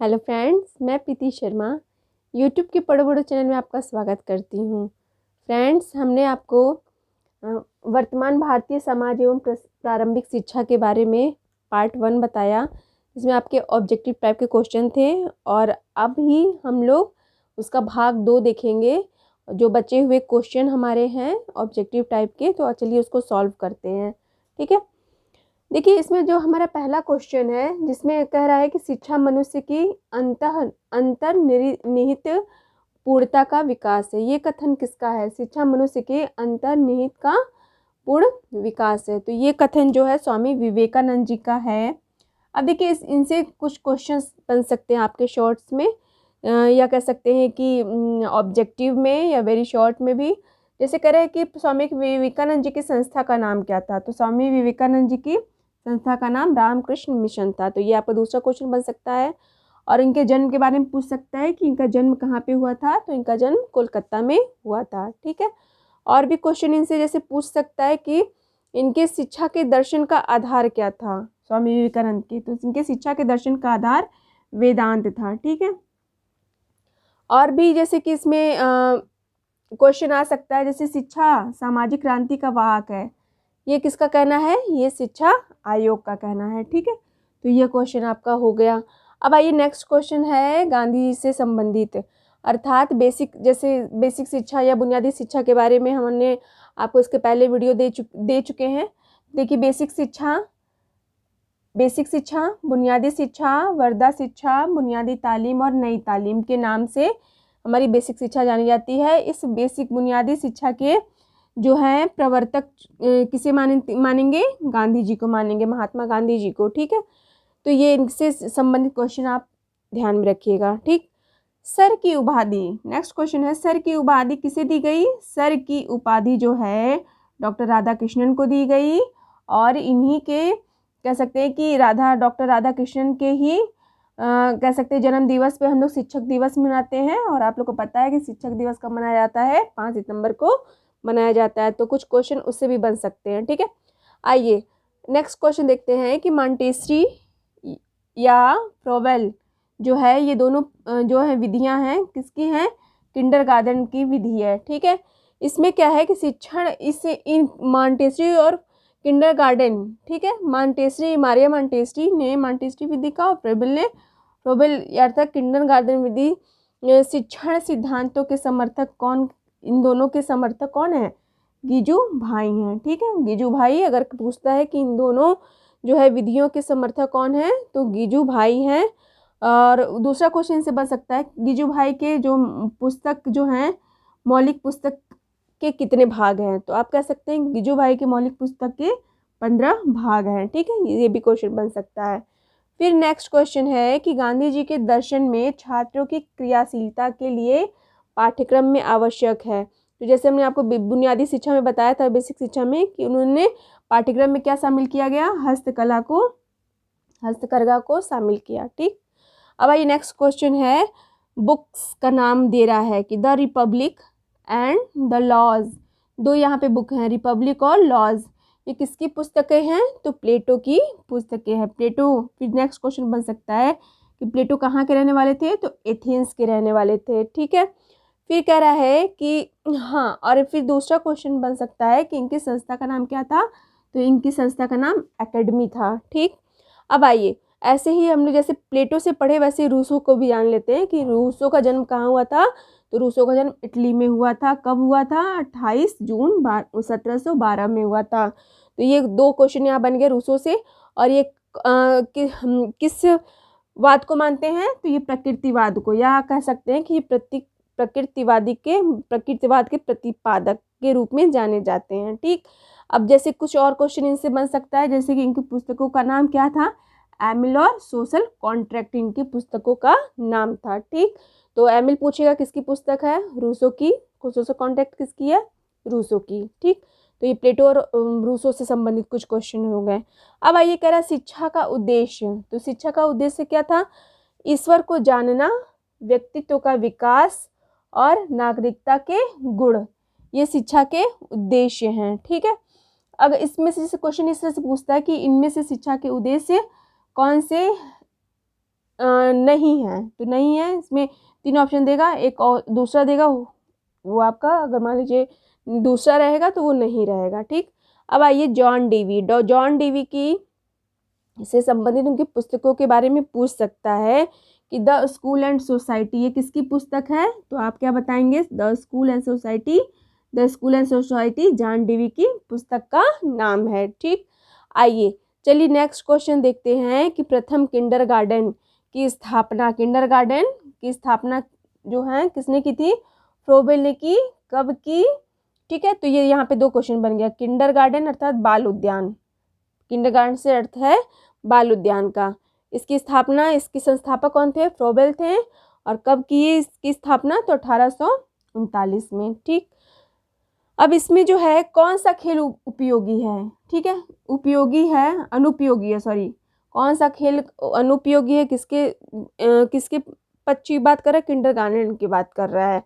Hello friends, मैं प्रीति Sharma YouTube के पढ़ो बड़ो चैनल में आपका स्वागत करती हूँ। फ्रेंड्स, हमने आपको वर्तमान भारतीय समाज एवं प्रारंभिक शिक्षा के बारे में पार्ट 1 बताया, जिसमें आपके ऑब्जेक्टिव टाइप के क्वेश्चन थे। और अब ही हम लोग उसका भाग 2 देखेंगे। जो बचे हुए क्वेश्चन हमारे हैं ऑब्जेक्टिव टाइप के, तो चलिए उसको सॉल्व करते हैं। ठीक है, देखिए इसमें जो हमारा पहला क्वेश्चन है, जिसमें कह रहा है कि शिक्षा मनुष्य की अंतर्निहित पूर्णता का विकास है। ये कथन किसका है? शिक्षा मनुष्य के अंतर्निहित का पूर्ण विकास है। तो ये कथन जो है स्वामी विवेकानंद जी का है। अब देखिए इनसे कुछ क्वेश्चंस बन सकते हैं आपके शॉर्ट्स में, या कह सकते हैं कि ऑब्जेक्टिव में या वेरी शॉर्ट में भी। जैसे कह रहे हैं कि स्वामी विवेकानंद जी की संस्था का नाम क्या था, तो स्वामी विवेकानंद जी की संस्था का नाम रामकृष्ण मिशन था। तो ये आपका दूसरा क्वेश्चन बन सकता है। और इनके जन्म के बारे में पूछ सकता है कि इनका जन्म कहाँ पे हुआ था, तो इनका जन्म कोलकाता में हुआ था। ठीक है, और भी क्वेश्चन इनसे जैसे पूछ सकता है कि इनके शिक्षा के दर्शन का आधार क्या था, स्वामी विवेकानंद के। तो इनके शिक्षा के दर्शन का आधार वेदांत था। ठीक है, और भी जैसे कि इसमें क्वेश्चन आ सकता है, जैसे शिक्षा सामाजिक क्रांति का वाहक है, ये किसका कहना है? ये शिक्षा आयोग का कहना है। ठीक है, तो ये क्वेश्चन आपका हो गया। अब आइए नेक्स्ट क्वेश्चन है गांधी जी से संबंधित, अर्थात बेसिक शिक्षा या बुनियादी शिक्षा के बारे में हमने आपको इसके पहले वीडियो दे चुके हैं। देखिए बेसिक शिक्षा, बुनियादी शिक्षा, वर्धा शिक्षा, बुनियादी तालीम और नई तालीम के नाम से हमारी बेसिक शिक्षा जानी जाती है। इस बेसिक बुनियादी शिक्षा के जो है प्रवर्तक किसे मानेंगे? गांधी जी को मानेंगे, महात्मा गांधी जी को। ठीक है, तो ये इनसे संबंधित क्वेश्चन आप ध्यान में रखिएगा। ठीक, सर की उपाधि, नेक्स्ट क्वेश्चन है, सर की उपाधि किसे दी गई? सर की उपाधि जो है डॉक्टर राधाकृष्णन को दी गई। और इन्हीं के कह सकते हैं कि डॉक्टर राधाकृष्णन के ही कह सकते हैं जन्म दिवस पे हम लोग शिक्षक दिवस मनाते हैं। और आप लोग को पता है कि शिक्षक दिवस कब मनाया जाता है? 5 सितंबर को मनाया जाता है। तो कुछ क्वेश्चन उससे भी बन सकते हैं। ठीक है, आइए नेक्स्ट क्वेश्चन देखते हैं कि मॉन्टेसरी या फ्रोवेल जो है, ये दोनों जो है विधियां हैं, किसकी हैं? किंडरगार्टन की विधि है। ठीक है, इसमें क्या है कि शिक्षण इन मॉन्टेसरी और किंडरगार्टन, ठीक है, मारिया मॉन्टेसरी ने मॉन्टेसरी विधि का और फ्रोवेल अर्थात किंडरगार्टन विधि शिक्षण सिद्धांतों के समर्थक कौन? इन दोनों के समर्थक कौन है? गिजू भाई हैं। ठीक है, गिजू भाई अगर पूछता है कि इन दोनों जो है विधियों के समर्थक कौन है, तो गिजू भाई हैं। और दूसरा क्वेश्चन से बन सकता है, गिजू भाई के जो पुस्तक जो हैं, मौलिक पुस्तक के कितने भाग हैं? तो आप कह सकते हैं गिजू भाई के मौलिक पुस्तक के 15 भाग हैं। ठीक है, ये भी क्वेश्चन बन सकता है। फिर नेक्स्ट क्वेश्चन है कि गांधी जी के दर्शन में छात्रों की क्रियाशीलता के लिए पाठ्यक्रम में आवश्यक है। तो जैसे हमने आपको बुनियादी शिक्षा में बताया था, बेसिक शिक्षा में, कि उन्होंने पाठ्यक्रम में क्या शामिल किया गया? हस्तकरघा को शामिल किया। ठीक, अब आइए नेक्स्ट क्वेश्चन है, बुक्स का नाम दे रहा है कि the republic and the laws. दो यहाँ पे बुक हैं, रिपब्लिक और लॉज। ये किसकी पुस्तकें हैं? तो प्लेटो की पुस्तकें हैं। प्लेटो, फिर नेक्स्ट क्वेश्चन बन सकता है कि प्लेटो कहाँ के रहने वाले थे? तो एथेंस के रहने वाले थे। ठीक है, फिर कह रहा है कि हाँ, और फिर दूसरा क्वेश्चन बन सकता है कि इनकी संस्था का नाम क्या था? तो इनकी संस्था का नाम एकेडमी था। ठीक, अब आइए ऐसे ही हम लोग जैसे प्लेटो से पढ़े वैसे रूसो को भी जान लेते हैं कि रूसो का जन्म कहाँ हुआ था। तो रूसो का जन्म इटली में हुआ था। कब हुआ था? 28 जून 1712 में हुआ था। तो ये 2 क्वेश्चन यहाँ बन गए रूसो से। और ये किस वाद को मानते हैं? तो ये प्रकृतिवाद को, या कह सकते हैं कि प्रकृतिवाद के प्रतिपादक के रूप में जाने जाते हैं। ठीक, अब जैसे कुछ और क्वेश्चन इनसे बन सकता है, जैसे कि इनकी पुस्तकों का नाम क्या था? एमिल और सोशल कॉन्ट्रैक्ट इनकी पुस्तकों का नाम था। ठीक, तो एमिल पूछेगा किसकी पुस्तक है? रूसो की। सोशल कॉन्ट्रैक्ट किसकी है? रूसो की। ठीक, तो ये प्लेटो और रूसो से संबंधित कुछ क्वेश्चन हो गए। अब आइए कह रहा है शिक्षा का उद्देश्य। तो शिक्षा का उद्देश्य क्या था? ईश्वर को जानना, व्यक्तित्व का विकास और नागरिकता के गुण, ये शिक्षा के उद्देश्य हैं। ठीक है, अगर इसमें से क्वेश्चन इस तरह से पूछता है कि इनमें से शिक्षा के उद्देश्य कौन से नहीं है, तो नहीं है, इसमें 3 ऑप्शन देगा, एक और दूसरा देगा, वो आपका अगर मान लीजिए दूसरा रहेगा तो वो नहीं रहेगा। ठीक, अब आइए जॉन डीवी। जॉन डीवी की से संबंधित उनकी पुस्तकों के बारे में पूछ सकता है कि द स्कूल एंड सोसाइटी, ये किसकी पुस्तक है? तो आप क्या बताएंगे? The school and society. The school and society John Dewey की पुस्तक का नाम है। ठीक, आइए चलिए नेक्स्ट क्वेश्चन देखते हैं कि प्रथम किंडरगार्टन की स्थापना, किंडरगार्टन की स्थापना जो है किसने की थी? फ्रोबेल ने की। कब की? ठीक है, तो ये यहाँ पे 2 क्वेश्चन बन गया। किंडरगार्टन अर्थात बाल उद्यान, किंडरगार्टन से अर्थ है बाल उद्यान का। इसकी स्थापना, इसके संस्थापक कौन थे? फ्रोबेल थे। और कब की इसकी स्थापना? तो 1839 में। ठीक, अब इसमें जो है कौन सा खेल उपयोगी है? ठीक है, उपयोगी है, अनुपयोगी है, सॉरी, कौन सा खेल अनुपयोगी है? किसके पक्ष की बात कर रहा है? किंडरगार्टन की बात कर रहा है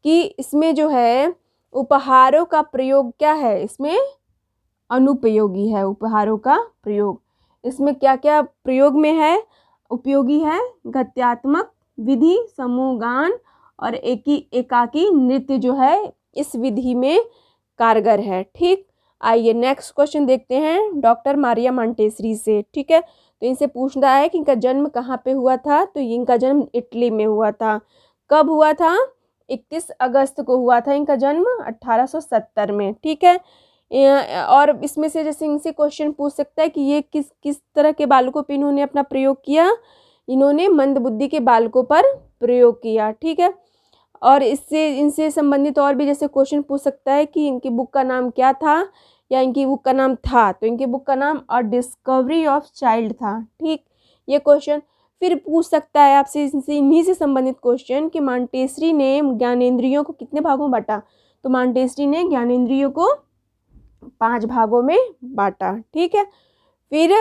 कि इसमें जो है उपहारों का प्रयोग क्या है? इसमें अनुपयोगी है उपहारों का प्रयोग। इसमें क्या क्या प्रयोग में है? उपयोगी है गत्यात्मक विधि, समूह गान और एकाकी नृत्य जो है इस विधि में कारगर है। ठीक, आइए नेक्स्ट क्वेश्चन देखते हैं डॉक्टर मारिया मॉन्टेसरी से। ठीक है, तो इनसे पूछना है कि इनका जन्म कहाँ पे हुआ था? तो इनका जन्म इटली में हुआ था। कब हुआ था? 31 अगस्त को हुआ था इनका जन्म, 1870 में। ठीक है, और इसमें से जैसे इनसे क्वेश्चन पूछ सकता है कि ये किस किस तरह के बालकों पर इन्होंने अपना प्रयोग किया? इन्होंने मंदबुद्धि के बालकों पर प्रयोग किया। ठीक है, और इससे इनसे संबंधित और भी जैसे क्वेश्चन पूछ सकता है कि इनकी बुक का नाम क्या था या इनकी बुक का नाम था? तो इनकी बुक का नाम अ डिस्कवरी ऑफ चाइल्ड था। ठीक, ये क्वेश्चन फिर पूछ सकता है आपसे इन्हीं से संबंधित क्वेश्चन कि मॉन्टेसरी ने ज्ञानेंद्रियों को कितने भागों में बांटा? तो मॉन्टेसरी ने ज्ञानेंद्रियों को 5 भागों में बांटा। ठीक है, फिर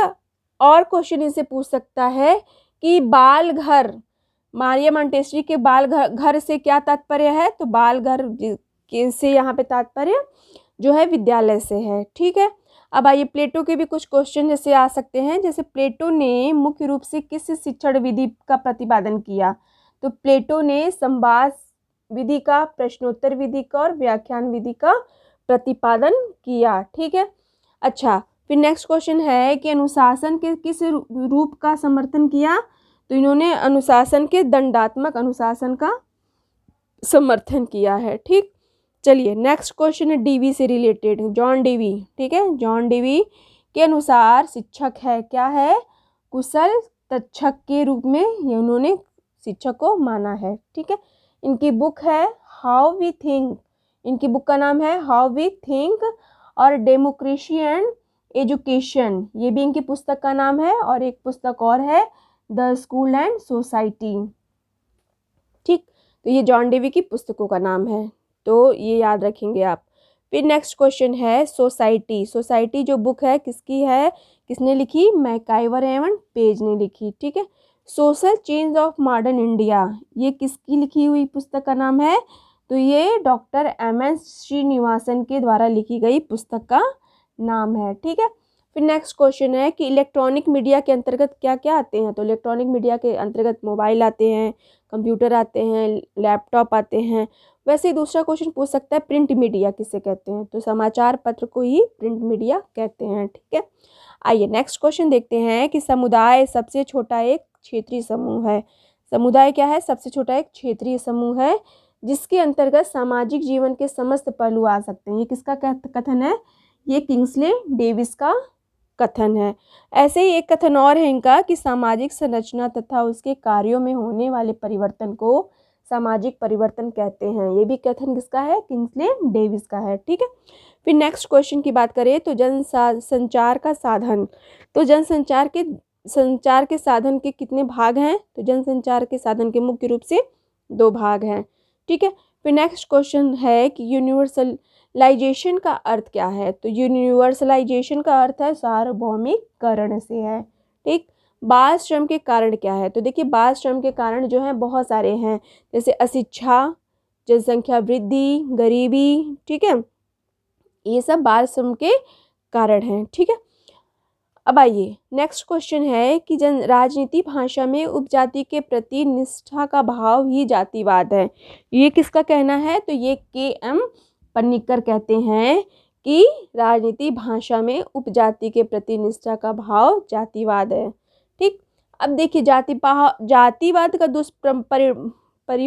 और क्वेश्चन इनसे पूछ सकता है कि बाल घर, मारिया मॉन्टेसरी के बाल घर से क्या तात्पर्य है? तो बाल घर से यहाँ पे तात्पर्य जो है विद्यालय से है। ठीक है, अब आइए प्लेटो के भी कुछ क्वेश्चन जैसे आ सकते हैं। जैसे प्लेटो ने मुख्य रूप से किस शिक्षण विधि का प्रतिपादन किया? तो प्लेटो ने संवाद विधि का, प्रश्नोत्तर विधि का और व्याख्यान विधि का प्रतिपादन किया। ठीक है, अच्छा, फिर नेक्स्ट क्वेश्चन है कि अनुशासन के किस रूप का समर्थन किया? तो इन्होंने अनुशासन के, दंडात्मक अनुशासन का समर्थन किया है। ठीक, चलिए नेक्स्ट क्वेश्चन है डीवी से रिलेटेड, जॉन डीवी। ठीक है, जॉन डीवी के अनुसार शिक्षक है क्या है? कुशल तक्षक के रूप में ये उन्होंने शिक्षक को माना है। ठीक है, इनकी बुक है हाउ वी थिंक, इनकी बुक का नाम है हाउ वी थिंक और डेमोक्रेसी एंड एजुकेशन, ये भी इनकी पुस्तक का नाम है। और एक पुस्तक और है द स्कूल एंड सोसाइटी। ठीक, तो ये जॉन डीवी की पुस्तकों का नाम है, तो ये याद रखेंगे आप। फिर नेक्स्ट क्वेश्चन है सोसाइटी। सोसाइटी जो बुक है किसकी है? किसने लिखी? मैकाइवर एवं पेज ने लिखी। ठीक है, social change of modern India, ये किसकी लिखी हुई पुस्तक का नाम है? तो ये डॉक्टर एम.एन. श्रीनिवासन के द्वारा लिखी गई पुस्तक का नाम है। ठीक है, फिर नेक्स्ट क्वेश्चन है कि इलेक्ट्रॉनिक मीडिया के अंतर्गत क्या क्या आते हैं? तो इलेक्ट्रॉनिक मीडिया के अंतर्गत मोबाइल आते हैं, कंप्यूटर आते हैं, लैपटॉप आते हैं। वैसे ही दूसरा क्वेश्चन पूछ सकता है प्रिंट मीडिया किसे कहते हैं? तो समाचार पत्र को ही प्रिंट मीडिया कहते हैं। ठीक है, आइए नेक्स्ट क्वेश्चन देखते हैं कि समुदाय सबसे छोटा एक क्षेत्रीय समूह है। समुदाय क्या है? सबसे छोटा एक क्षेत्रीय समूह है जिसके अंतर्गत सामाजिक जीवन के समस्त पहलू आ सकते हैं। ये किसका कथन है? ये किंग्सले डेविस का कथन है। ऐसे ही एक कथन और है इनका कि सामाजिक संरचना तथा उसके कार्यों में होने वाले परिवर्तन को सामाजिक परिवर्तन कहते हैं। ये भी कथन किसका है? किंग्सले डेविस का है। ठीक है, फिर नेक्स्ट क्वेश्चन की बात करें तो जनसंचार का साधन, तो संचार के साधन के कितने भाग हैं? तो जनसंचार के साधन के मुख्य रूप से 2 भाग हैं। ठीक है, फिर नेक्स्ट क्वेश्चन है कि यूनिवर्सलाइजेशन का अर्थ क्या है? तो यूनिवर्सलाइजेशन का अर्थ है सार्वभौमिकरण से है। ठीक, बाल श्रम के कारण क्या है? तो देखिए बाल श्रम के कारण जो है बहुत सारे हैं, जैसे अशिक्षा, जनसंख्या वृद्धि, गरीबी। ठीक है, ये सब बाल श्रम के कारण हैं। ठीक है, अब आइए नेक्स्ट क्वेश्चन है कि जन राजनीति भाषा में उपजाति के प्रति निष्ठा का भाव ही जातिवाद है। ये किसका कहना है? तो ये के.एम. पन्नीकर कहते हैं कि राजनीति भाषा में उपजाति के प्रति निष्ठा का भाव जातिवाद है। ठीक, अब देखिए जातिवाद का दुष्परिणाम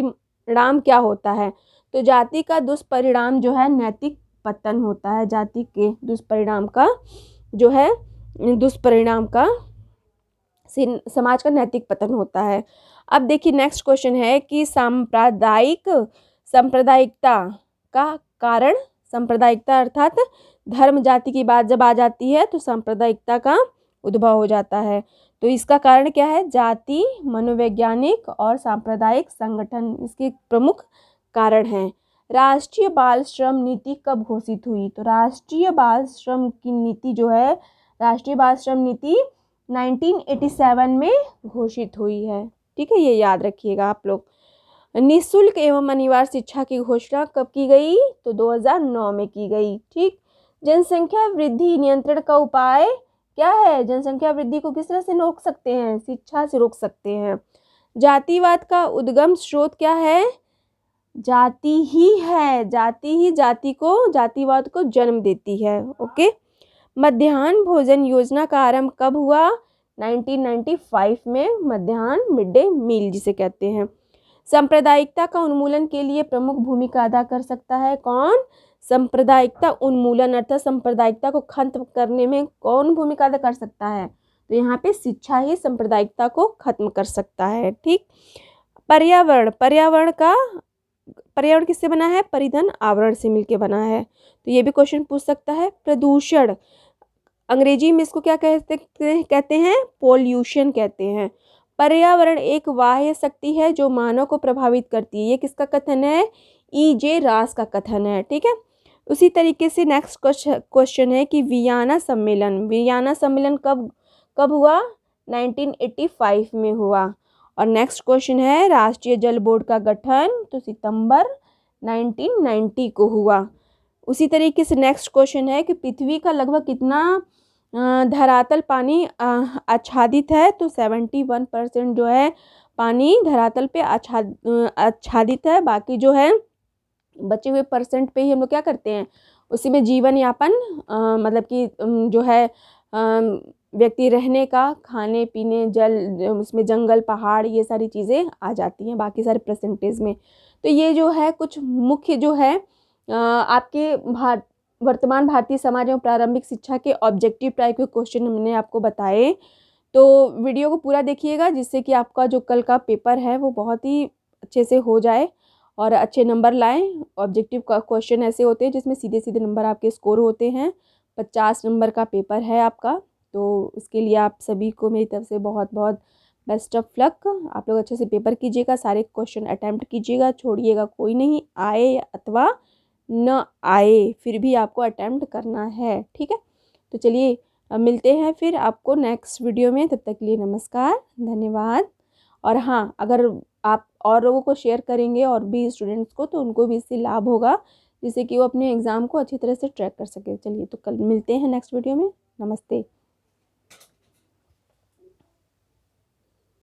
क्या होता है? तो जाति का दुष्परिणाम जो है नैतिक पतन होता है। जाति के दुष्परिणाम का जो है दुष्परिणाम का समाज का नैतिक पतन होता है। अब देखिए नेक्स्ट क्वेश्चन है कि सांप्रदायिकता का कारण, सांप्रदायिकता अर्थात धर्म जाति की बात जब आ जाती है तो सांप्रदायिकता का उद्भव हो जाता है। तो इसका कारण क्या है? जाति, मनोवैज्ञानिक और सांप्रदायिक संगठन इसके प्रमुख कारण हैं। राष्ट्रीय बाल श्रम नीति कब घोषित हुई? तो राष्ट्रीय बाल श्रम की नीति जो है, राष्ट्रीय बाल श्रम नीति 1987 में घोषित हुई है। ठीक है, ये याद रखिएगा आप लोग। निःशुल्क एवं अनिवार्य शिक्षा की घोषणा कब की गई? तो 2009 में की गई। ठीक, जनसंख्या वृद्धि नियंत्रण का उपाय क्या है? जनसंख्या वृद्धि को किस तरह से रोक सकते हैं? शिक्षा से रोक सकते हैं। जातिवाद का उद्गम स्रोत क्या है? जाति ही है। जाति ही जातिवाद को जन्म देती है। ओके, मध्याह्न भोजन योजना का आरंभ कब हुआ? 1995 में, मध्याह्न मिड डे मील जिसे कहते हैं। सांप्रदायिकता का उन्मूलन के लिए प्रमुख भूमिका अदा कर सकता है कौन? सांप्रदायिकता उन्मूलन अर्थात सांप्रदायिकता को खत्म करने में कौन भूमिका अदा कर सकता है? तो यहाँ पे शिक्षा ही सांप्रदायिकता को खत्म कर सकता है। ठीक, पर्यावरण किससे बना है? परिधन आवरण से मिलके बना है। तो ये भी क्वेश्चन पूछ सकता है। प्रदूषण, अंग्रेजी में इसको क्या कहते हैं? पोल्यूशन कहते हैं। पर्यावरण एक बाह्य शक्ति है जो मानव को प्रभावित करती है। ये किसका कथन है? E.J. रास का कथन है। ठीक है, उसी तरीके से नेक्स्ट क्वेश्चन है कि वियना सम्मेलन कब हुआ? 1985 में हुआ। और नेक्स्ट क्वेश्चन है राष्ट्रीय जल बोर्ड का गठन तो सितंबर 1990 को हुआ। उसी तरीके से नेक्स्ट क्वेश्चन है कि पृथ्वी का लगभग कितना धरातल पानी आच्छादित है? तो 71% जो है पानी धरातल पे आच्छादित है। बाकी जो है बचे हुए परसेंट पे ही हम लोग क्या करते हैं? उसी में जीवन यापन मतलब कि जो है व्यक्ति रहने का, खाने पीने, जल, उसमें जंगल, पहाड़, ये सारी चीज़ें आ जाती हैं बाकी सारे परसेंटेज में। तो ये जो है कुछ मुख्य जो है आपके वर्तमान भारतीय समाज एवं प्रारंभिक शिक्षा के ऑब्जेक्टिव टाइप के क्वेश्चन मैंने आपको बताए। तो वीडियो को पूरा देखिएगा जिससे कि आपका जो कल का पेपर है वो बहुत ही अच्छे से हो जाए और अच्छे नंबर लाएं। ऑब्जेक्टिव का क्वेश्चन ऐसे होते हैं जिसमें सीधे सीधे नंबर आपके स्कोर होते हैं। 50 नंबर का पेपर है आपका, तो उसके लिए आप सभी को मेरी तरफ से बहुत बहुत बेस्ट ऑफ लक। आप लोग अच्छे से पेपर कीजिएगा, सारे क्वेश्चन अटैम्प्ट कीजिएगा, छोड़िएगा कोई नहीं। आए अथवा न आए फिर भी आपको अटैम्प्ट करना है। ठीक है, तो चलिए मिलते हैं फिर आपको नेक्स्ट वीडियो में। तब तक के लिए नमस्कार, धन्यवाद। और हाँ, अगर आप और लोगों को शेयर करेंगे और भी स्टूडेंट्स को तो उनको भी इससे लाभ होगा, जिससे कि वो अपने एग्ज़ाम को अच्छी तरह से ट्रैक कर सके। चलिए, तो कल मिलते हैं नेक्स्ट वीडियो में। नमस्ते।